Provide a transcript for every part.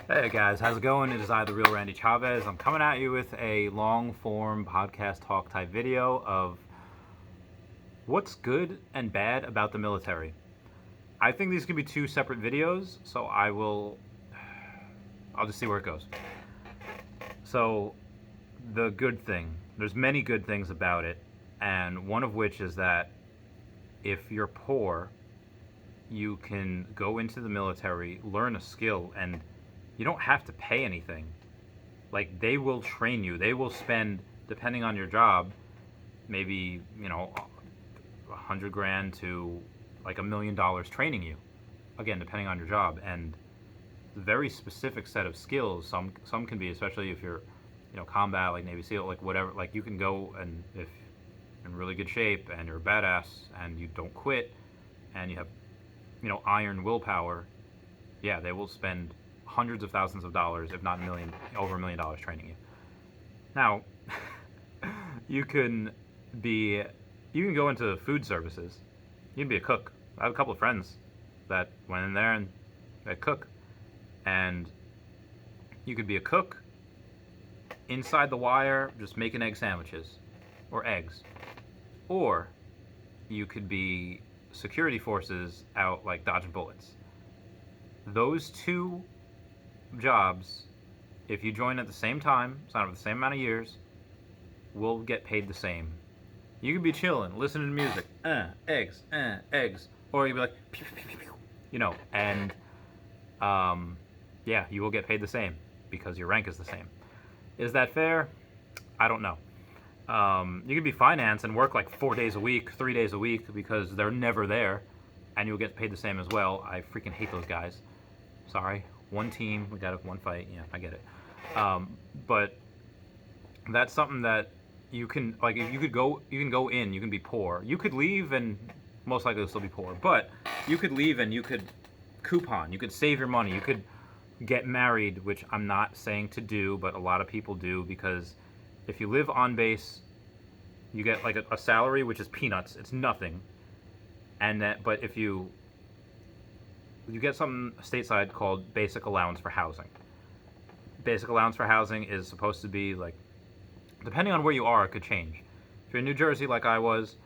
Hey guys, how's it going? It is I, the real Randy Chavez. I'm coming at you with a long form podcast talk type video of what's good and bad about the military. I think these could be two separate videos, so I'll just see where it goes. So, the good thing, there's many good things about it, and one of which is that if you're poor, you can go into the military, learn a skill, and you don't have to pay anything. Like, they will train you. They will spend, depending on your job, maybe, 100 grand to like $1 million training you. Again, depending on your job. And a very specific set of skills. Some can be, especially if you're, combat, like Navy SEAL, like whatever. Like, you can go, and if you're in really good shape and you're a badass and you don't quit and you have, iron willpower, yeah, they will spend hundreds of thousands of dollars, if not over $1 million training you. Now, you can be, you can go into food services. You can be a cook. I have a couple of friends that went in there and they cook, and you could be a cook inside the wire, just making egg sandwiches or eggs, or you could be security forces out like dodging bullets. Those two jobs, if you join at the same time, sign up for the same amount of years, will get paid the same. You could be chilling, listening to music, eggs, or you'd be like, pew, pew, pew, pew, and yeah, you will get paid the same because your rank is the same. Is that fair? I don't know. You could be finance and work like 4 days a week, 3 days a week because they're never there, and you'll get paid the same as well. I freaking hate those guys. Sorry. One team, we got one fight. Yeah, I get it. But that's something that you can, like, if you can go in, you can be poor. You could leave and most likely still be poor. But you could leave and you could coupon. You could save your money. You could get married, which I'm not saying to do, but a lot of people do, because if you live on base, you get like a salary, which is peanuts. It's nothing. But if you get something stateside called basic allowance for housing. Basic allowance for housing is supposed to be like, depending on where you are, it could change. If you're in New Jersey, like I was,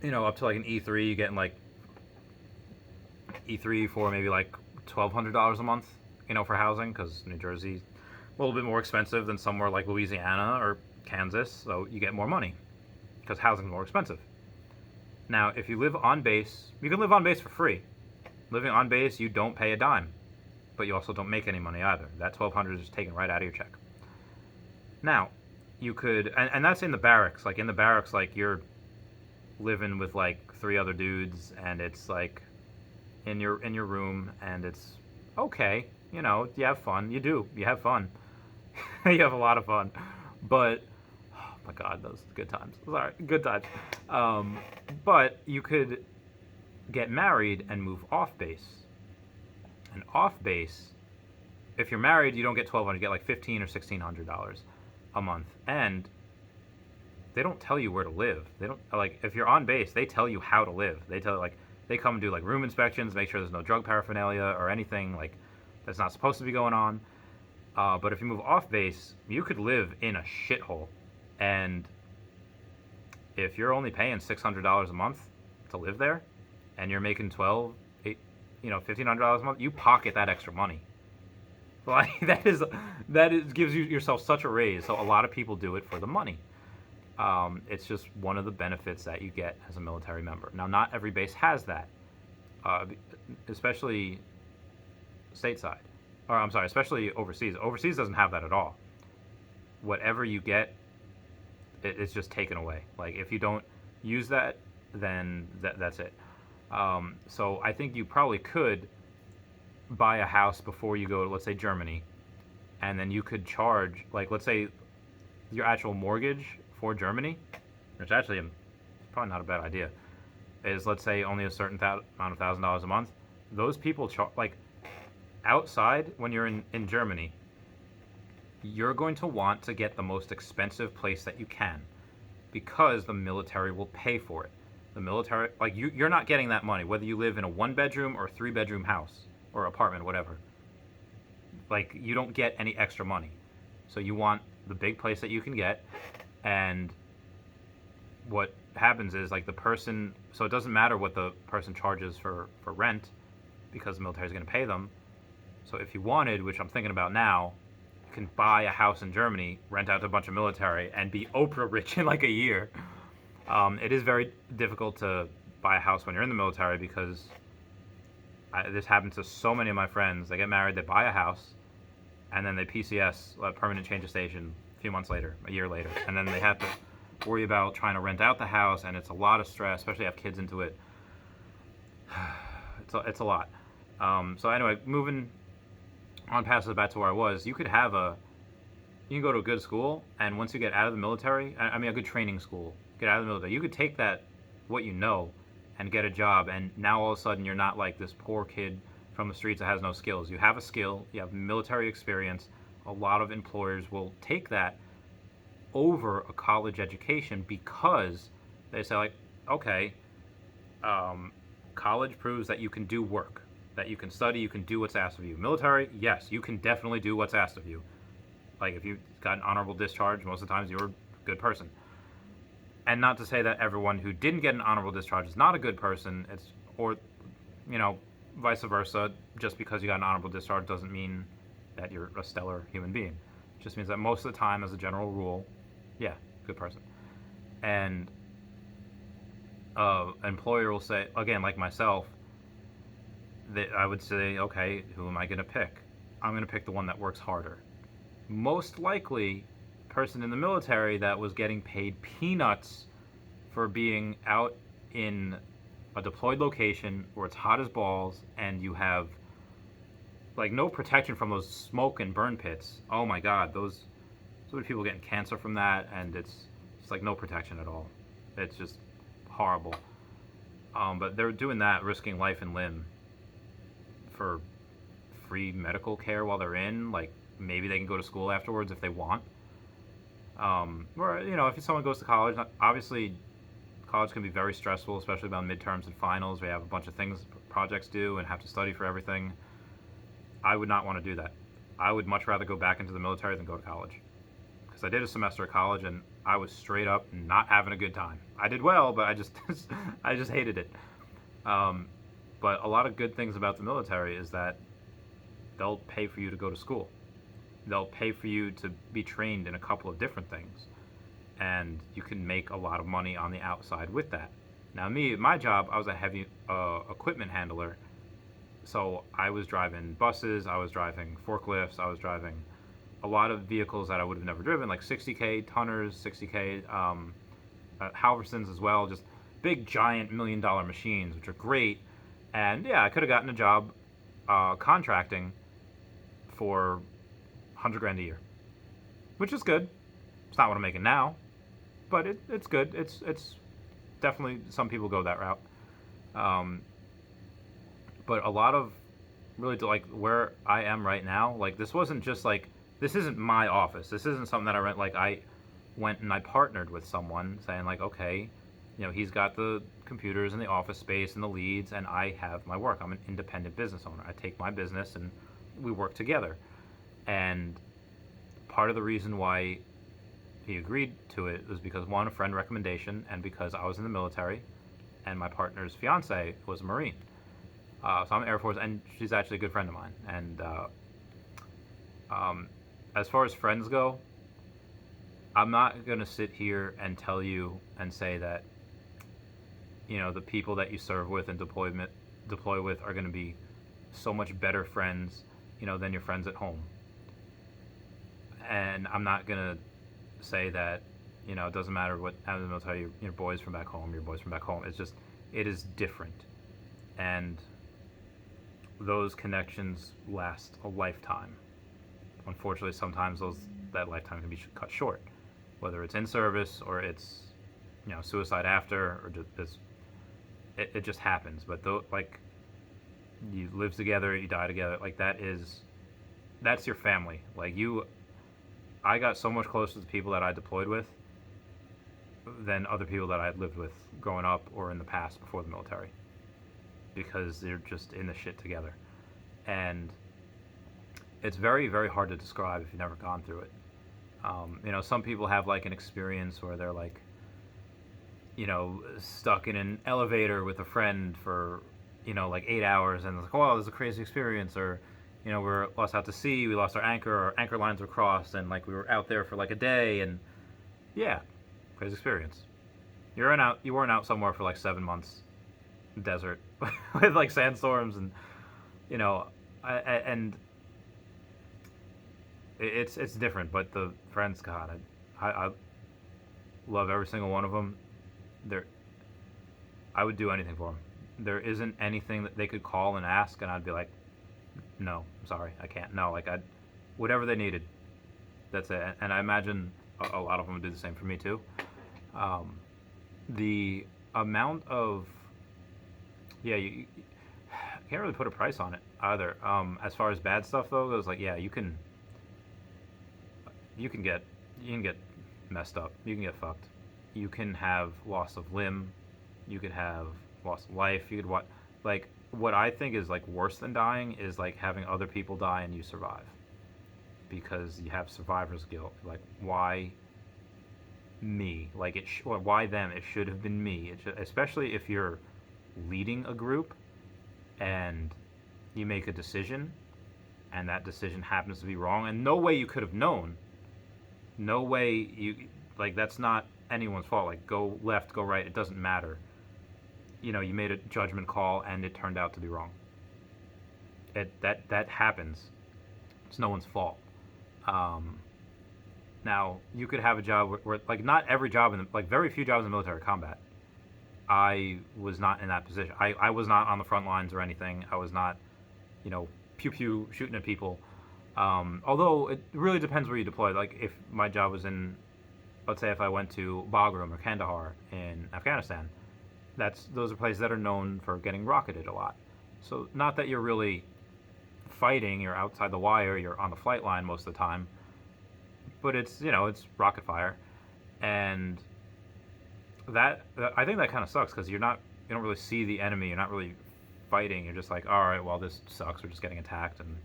up to like an E3, you're getting like E3 for maybe like $1,200 a month, for housing, because New Jersey's a little bit more expensive than somewhere like Louisiana or Kansas, so you get more money because housing's more expensive. Now, if you live on base, you can live on base for free. Living on base, you don't pay a dime, but you also don't make any money either. That $1,200 is taken right out of your check. Now, you could, and that's in the barracks. Like in the barracks, like you're living with like 3 other dudes, and it's like in your room, and it's okay. You have fun. You have fun. You have a lot of fun, but oh my God, those good times. Sorry, good times. But you could get married and move off base. And off base, if you're married, you don't get $1,200, you get like $1,500 or $1,600 a month. And they don't tell you where to live. They don't, like, if you're on base, they tell you how to live. They tell you, like, they come and do like room inspections, make sure there's no drug paraphernalia or anything like that's not supposed to be going on. But if you move off base, you could live in a shithole. And if you're only paying $600 a month to live there, and you're making $1,500 a month, you pocket that extra money. Like that is gives yourself such a raise. So a lot of people do it for the money. It's just one of the benefits that you get as a military member. Now, not every base has that, especially stateside, or I'm sorry, especially overseas. Overseas doesn't have that at all. Whatever you get, it's just taken away. Like if you don't use that, then that's it. So I think you probably could buy a house before you go to, let's say, Germany, and then you could charge, like, let's say your actual mortgage for Germany, which actually probably not a bad idea, is, let's say, only a certain amount of $1,000 a month. Those people like outside, when you're in Germany, you're going to want to get the most expensive place that you can, because the military will pay for it. The military, like, you're not getting that money whether you live in a 1-bedroom or 3-bedroom house or apartment, whatever. Like, you don't get any extra money. So you want the big place that you can get. And what happens is, like, the person, so it doesn't matter what the person charges for rent, because the military is going to pay them. So if you wanted, which I'm thinking about now, you can buy a house in Germany, rent out to a bunch of military, and be Oprah rich in like a year. It is very difficult to buy a house when you're in the military, because this happens to so many of my friends. They get married, they buy a house, and then they PCS, a permanent change of station, a few months later, a year later. And then they have to worry about trying to rent out the house, and it's a lot of stress, especially have kids into it. It's a lot. So anyway, moving on past the back to where I was, you can go to a good school, and once you get out of the military, I mean a good training school, get out of the military, you could take that, what you know, and get a job, and now all of a sudden you're not like this poor kid from the streets that has no skills. You have a skill, you have military experience. A lot of employers will take that over a college education, because they say, like, okay, college proves that you can do work, that you can study, you can do what's asked of you. Military, yes, you can definitely do what's asked of you. Like, if you got an honorable discharge, most of the times you're a good person. And not to say that everyone who didn't get an honorable discharge is not a good person. Or, vice versa. Just because you got an honorable discharge doesn't mean that you're a stellar human being. It just means that most of the time, as a general rule, yeah, good person. And an employer will say, again, like myself, that I would say, okay, who am I going to pick? I'm going to pick the one that works harder. Most likely, person in the military that was getting paid peanuts for being out in a deployed location where it's hot as balls, and you have like no protection from those smoke and burn pits. Oh my God, those so many people getting cancer from that, and it's like no protection at all. It's just horrible. But they're doing that, risking life and limb for free medical care while they're in. Like, maybe they can go to school afterwards if they want. Or, if someone goes to college, obviously college can be very stressful, especially about midterms and finals. We have a bunch of things, projects due, and have to study for everything. I would not want to do that. I would much rather go back into the military than go to college. Because I did a semester of college, and I was straight up not having a good time. I did well, but I just hated it. But a lot of good things about the military is that they'll pay for you to go to school. They'll pay for you to be trained in a couple of different things. And you can make a lot of money on the outside with that. Now, my job, I was a heavy equipment handler. So I was driving buses, I was driving forklifts, I was driving a lot of vehicles that I would have never driven, like 60K tonners, 60K Halversons as well, just big, giant $1 million machines, which are great. And yeah, I could have gotten a job contracting for $100,000 a year, which is good. It's not what I'm making now, but it's good. It's definitely, some people go that route. But a lot of really, like where I am right now, like this wasn't just like, this isn't my office. This isn't something that I rent. Like, I went and I partnered with someone saying, like, okay, he's got the computers and the office space and the leads, and I have my work. I'm an independent business owner. I take my business and we work together. And part of the reason why he agreed to it was because, one, a friend recommendation, and because I was in the military and my partner's fiance was a Marine. So I'm Air Force, and she's actually a good friend of mine. And as far as friends go, I'm not going to sit here and tell you and say that, the people that you serve with and deploy with are going to be so much better friends, than your friends at home. And I'm not going to say that, it doesn't matter what happens in the military, your boys from back home, your boys from back home. It's just, it is different. And those connections last a lifetime. Unfortunately, sometimes that lifetime can be cut short, whether it's in service or it's, suicide after, or just it just happens. But you live together, you die together, like that's your family. Like I got so much closer to the people that I deployed with than other people that I'd lived with growing up or in the past before the military, because they're just in the shit together. And It's very, very hard to describe if you've never gone through it. Some people have like an experience where they're like, stuck in an elevator with a friend for, like 8 hours, and it's like, wow, this is a crazy experience. Or, we're lost out to sea, we lost our anchor lines were crossed, and like we were out there for like a day, and yeah, crazy experience. You weren't out somewhere for like 7 months, desert, with like sandstorms, and you know, and it's different. But the friends, God, I love every single one of them. They're I would do anything for them. There isn't anything that they could call and ask, and I'd be like, no, I'm sorry, I can't. No, like whatever they needed, that's it. And I imagine a lot of them would do the same for me too. Um, the amount of you can't really put a price on it either. As far as bad stuff though goes, like yeah, you can get you can get messed up. You can get fucked. You can have loss of limb. You could have loss of life. You could what I think is like worse than dying is like having other people die and you survive, because you have survivor's guilt. Like why me? Like or why them? It should have been me. Especially if you're leading a group and you make a decision and that decision happens to be wrong and no way you could have known. No way you like that's not anyone's fault. Like go left, go right, it doesn't matter. You made a judgment call and it turned out to be wrong. That happens. It's no one's fault. Um, Now you could have a job where like not every job like very few jobs in military combat. I was not in that position. I was not on the front lines or anything. I was not, pew pew shooting at people. Although it really depends where you deploy. Like if my job was in, let's say if I went to Bagram or Kandahar in Afghanistan, those are places that are known for getting rocketed a lot. So not that you're really fighting, you're outside the wire, you're on the flight line most of the time, but it's rocket fire, and that I think that kind of sucks because you don't really see the enemy, you're not really fighting, you're just like, all right, well this sucks, we're just getting attacked, and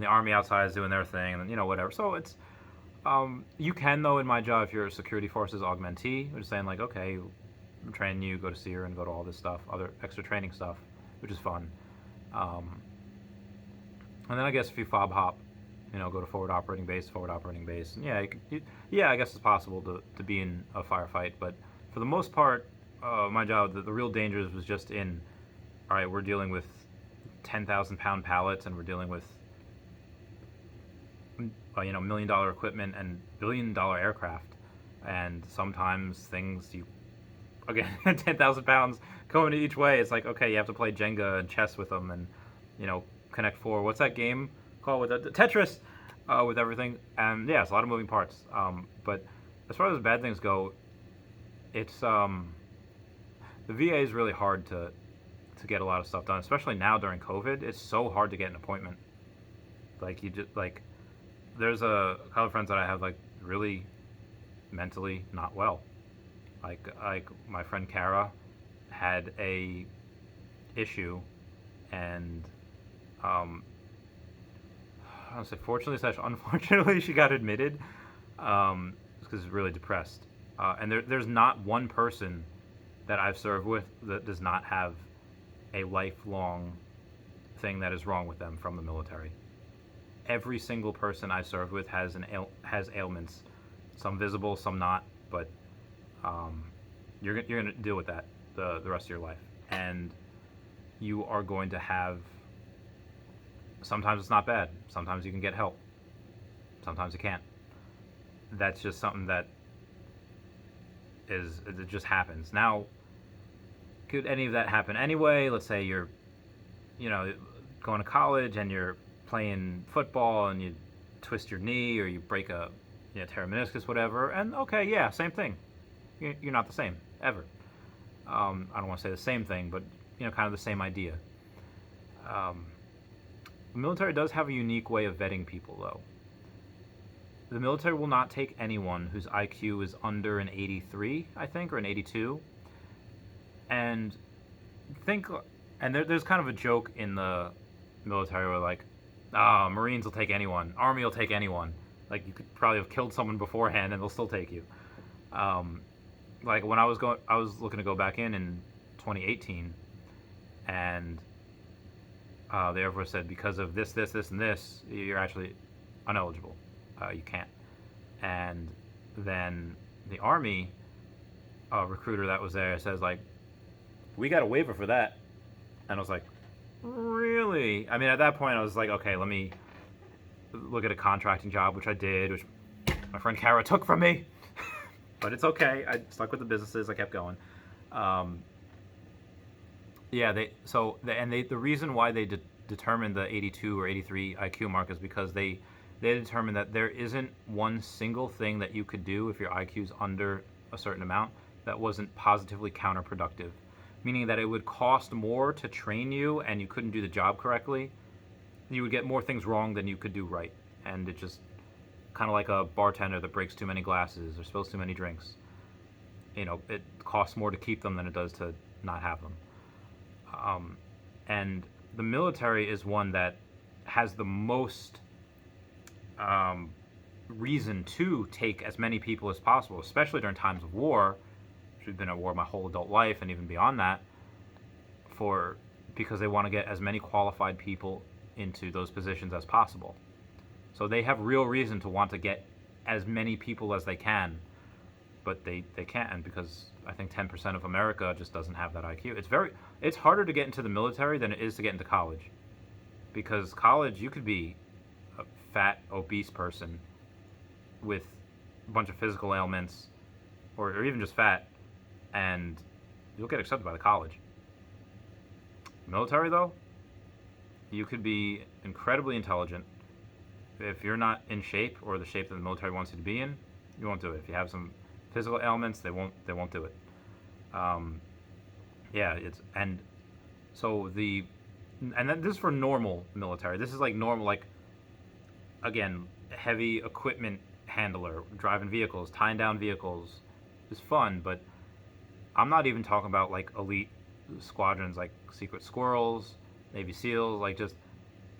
the army outside is doing their thing, and then whatever. So it's you can though in my job if you're a security forces augmentee, which is saying like, okay, I'm training you, go to SEER and go to all this stuff, other extra training stuff, which is fun. And then I guess if you fob hop, go to forward operating base, and yeah, I guess it's possible to be in a firefight, but for the most part, my job, the real dangers was just in, all right, we're dealing with 10,000-pound pallets, and we're dealing with, $1 million equipment and $1 billion aircraft, and sometimes things again, 10,000 pounds going each way. It's like, okay, you have to play Jenga and chess with them, and Connect Four. What's that game called with Tetris? With everything, and yeah, it's a lot of moving parts. But as far as bad things go, it's the VA is really hard to get a lot of stuff done, especially now during COVID. It's so hard to get an appointment. Like you just like, there's a couple of friends that I have like really mentally not well. Like my friend Kara had a issue, and I don't say fortunately / unfortunately she got admitted because she's really depressed. And there's not one person that I've served with that does not have a lifelong thing that is wrong with them from the military. Every single person I've served with has ailments, some visible, some not, but you're going to deal with that the rest of your life, and you are going to have. Sometimes it's not bad. Sometimes you can get help. Sometimes you can't. That's just something that it just happens. Now, could any of that happen anyway? Let's say you're, going to college and you're playing football and you twist your knee or you break tear a meniscus, whatever. And okay, yeah, same thing. You're not the same ever. I don't want to say the same thing, but kind of the same idea. The military does have a unique way of vetting people, though. The military will not take anyone whose IQ is under an 83, I think, or an 82. And there's kind of a joke in the military where, like, Marines will take anyone. Army will take anyone. Like you could probably have killed someone beforehand, and they'll still take you. Um, like when I was looking to go back in 2018, and the Air Force said because of this, and this, you're actually ineligible. You can't. And then the Army recruiter that was there says like, we got a waiver for that, and I was like, really? I mean, at that point, I was like, okay, let me look at a contracting job, which I did, which my friend Kara took from me. But it's okay. I stuck with the businesses. I kept going. Um, yeah, the reason why they determined the 82 or 83 IQ mark is because they determined that there isn't one single thing that you could do if your IQ is under a certain amount that wasn't positively counterproductive, meaning that it would cost more to train you and you couldn't do the job correctly. You would get more things wrong than you could do right, and it just kind of like a bartender that breaks too many glasses or spills too many drinks. You know, it costs more to keep them than it does to not have them. And the military is one that has the most reason to take as many people as possible, especially during times of war. We've been at war my whole adult life and even beyond that, because they want to get as many qualified people into those positions as possible. So they have real reason to want to get as many people as they can, but they can't because I think 10% of America just doesn't have that IQ. It's harder to get into the military than it is to get into college, because college you could be a fat, obese person with a bunch of physical ailments, or even just fat, and you'll get accepted by the college. Military, though, you could be incredibly intelligent. If you're not in shape, or the shape that the military wants you to be in, you won't do it. If you have some physical ailments, they won't do it. Yeah, and then this is for normal military. This is like normal, like, again, heavy equipment handler, driving vehicles, tying down vehicles is fun, but I'm not even talking about like elite squadrons like Secret Squirrels, Navy SEALs, like just,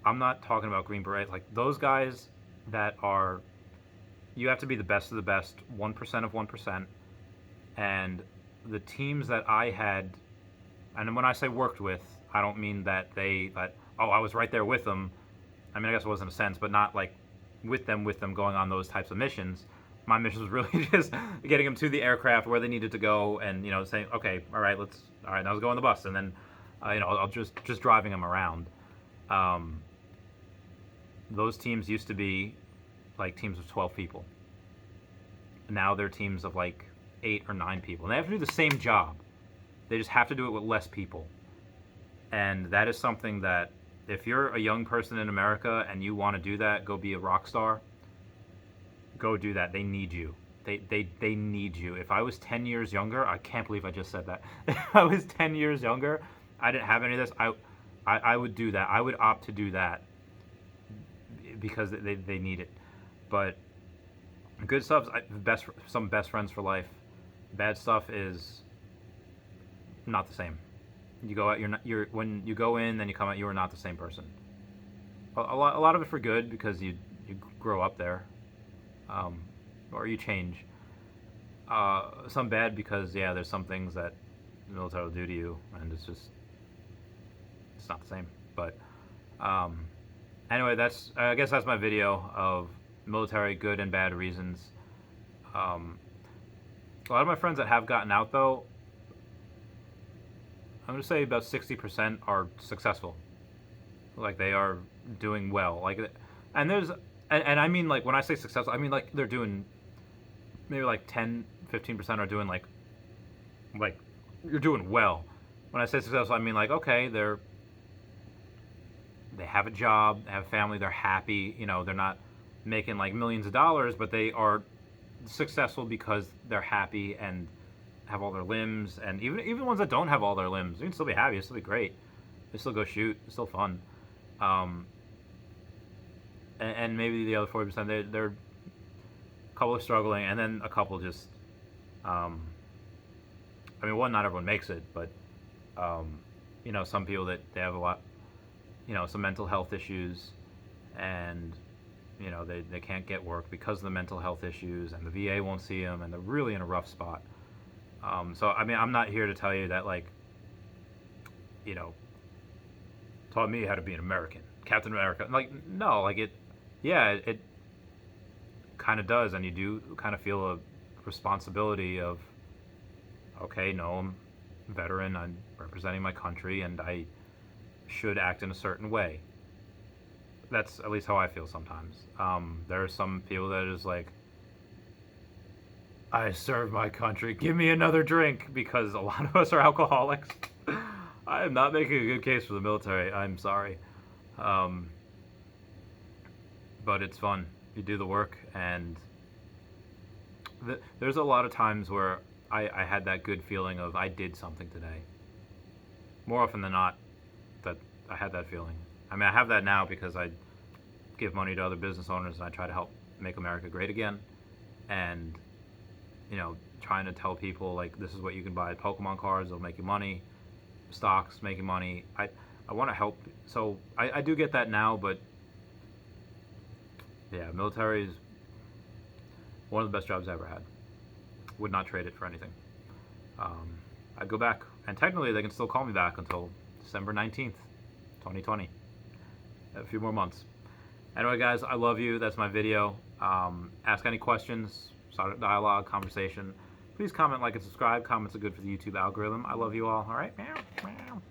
I'm not talking about Green Berets, like those guys that are, you have to be the best of the best, 1% of 1%, and the teams that I had, and when I say worked with, I don't mean that I was right there with them. I mean, I guess it wasn't a sense, but not like with them going on those types of missions. My mission was really just getting them to the aircraft where they needed to go, and saying, okay, all right, now let's go on the bus, and then I'll just driving them around. Those teams used to be like teams of 12 people. Now they're teams of like 8 or 9 people, and they have to do the same job. They just have to do it with less people, and that is something that if you're a young person in America and you want to do that, go be a rock star. Go do that. They need you. They need you. If I was 10 years younger, I can't believe I just said that. If I was 10 years younger, I didn't have any of this, I would do that. I would opt to do that because they need it. But good stuff, some best friends for life. Bad stuff is not the same. You go out, when you go in, then you come out, you are not the same person. A lot of it for good, because you grow up there. Or you change. Some bad because, yeah, there's some things that the military will do to you, and it's not the same. But anyway, I guess that's my video of military good and bad reasons. A lot of my friends that have gotten out, though, I'm going to say about 60% are successful. Like, they are doing well. Like, and I mean, like, when I say successful, I mean, like, they're doing, maybe, like, 10-15% are doing, like, you're doing well. When I say successful, I mean, like, okay, they have a job, they have a family, they're happy, they're not making, like, millions of dollars, but they are successful because they're happy and have all their limbs, and even ones that don't have all their limbs, you can still be happy, it'll still be great. They still go shoot, it's still fun. And maybe the other 40%, they're a couple are struggling, and then a couple just, I mean, one, not everyone makes it, but, some people that they have a lot, some mental health issues, and they can't get work because of the mental health issues, and the VA won't see them, and they're really in a rough spot. So I mean, I'm not here to tell you that, like, you know, taught me how to be an American, Captain America. Like, no, like it kind of does, and you do kind of feel a responsibility of, okay, no, I'm a veteran, I'm representing my country, and I should act in a certain way. That's at least how I feel sometimes. There are some people that are just like, I serve my country, give me another drink, because a lot of us are alcoholics. I am not making a good case for the military, I'm sorry. But it's fun. You do the work, and there's a lot of times where I had that good feeling of I did something today. More often than not, that I had that feeling. I mean, I have that now because I give money to other business owners and I try to help make America great again. And, trying to tell people, like, this is what you can buy. Pokemon cards, they'll make you money. Stocks, making money. I want to help. So I do get that now, but yeah, military is one of the best jobs I ever had. Would not trade it for anything. I'd go back. And technically, they can still call me back until December 19th, 2020. A few more months. Anyway, guys, I love you. That's my video. Ask any questions, start a dialogue, conversation. Please comment, like, and subscribe. Comments are good for the YouTube algorithm. I love you all. All right? Meow, meow.